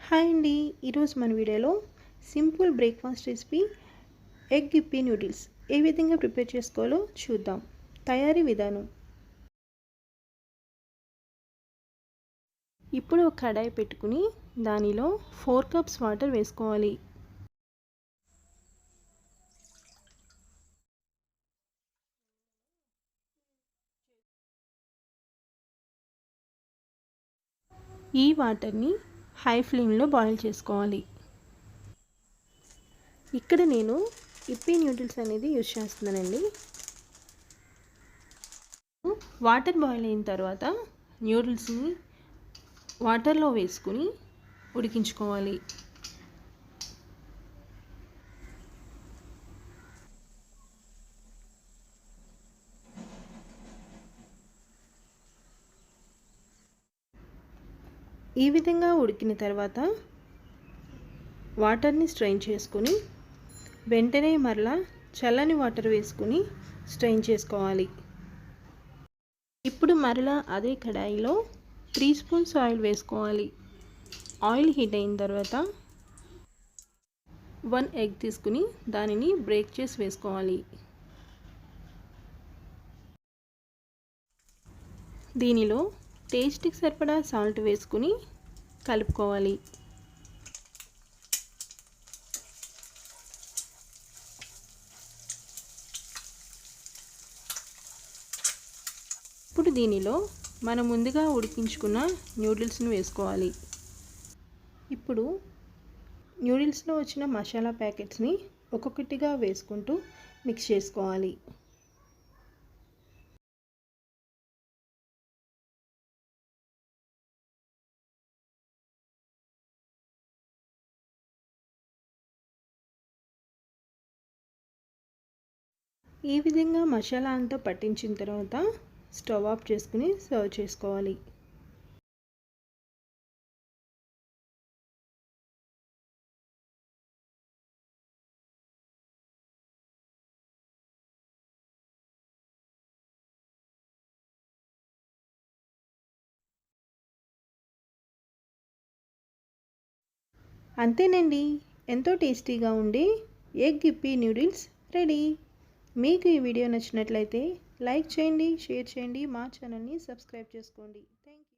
Hi అండి, ఈరోజు మన వీడియోలో సింపుల్ బ్రేక్ఫాస్ట్ రెసిపీ ఎగ్ గిప్పీ నూడిల్స్ ఏ విధంగా ప్రిపేర్ చేసుకోవాలో చూద్దాం. తయారీ విధానం. ఇప్పుడు ఒక కడాయి పెట్టుకుని దానిలో 4 కప్స్ వాటర్ వేసుకోవాలి. ఈ వాటర్ని హై ఫ్లేమ్లో బాయిల్ చేసుకోవాలి. ఇక్కడ నేను ఇప్పీ నూడిల్స్ అనేది యూజ్ చేస్తున్నానండి. వాటర్ బాయిల్ అయిన తర్వాత నూడిల్స్ని వాటర్లో వేసుకుని ఉడికించుకోవాలి. ఈ విధంగా ఉడికిన తర్వాత వాటర్ని స్ట్రెయిన్ చేసుకుని వెంటనే మరలా చల్లని వాటర్ వేసుకుని స్ట్రెయిన్ చేసుకోవాలి. ఇప్పుడు మరలా అదే కడాయిలో 3 స్పూన్స్ ఆయిల్ వేసుకోవాలి. ఆయిల్ హీట్ అయిన తర్వాత 1 ఎగ్ తీసుకుని దానిని బ్రేక్ చేసి వేసుకోవాలి. దీనిలో టేస్ట్కి సరిపడా సాల్ట్ వేసుకుని కలుపుకోవాలి. ఇప్పుడు దీనిలో మనం ముందుగా ఉడికించుకున్న నూడిల్స్ని వేసుకోవాలి. ఇప్పుడు నూడిల్స్లో వచ్చిన మసాలా ప్యాకెట్స్ని ఒక్కొక్కటిగా వేసుకుంటూ మిక్స్ చేసుకోవాలి. ఈ విధంగా మసాలా అంతా పట్టించిన తర్వాత స్టవ్ ఆఫ్ చేసుకుని సర్వ్ చేసుకోవాలి. అంతేనండి, ఎంతో టేస్టీగా ఉండే ఎగ్ గిప్పీ నూడిల్స్ రెడీ. మీకు ఈ వీడియో నచ్చినట్లయితే లైక్ చేయండి, షేర్ చేయండి, మా ఛానల్ని సబ్స్క్రైబ్ చేసుకోండి.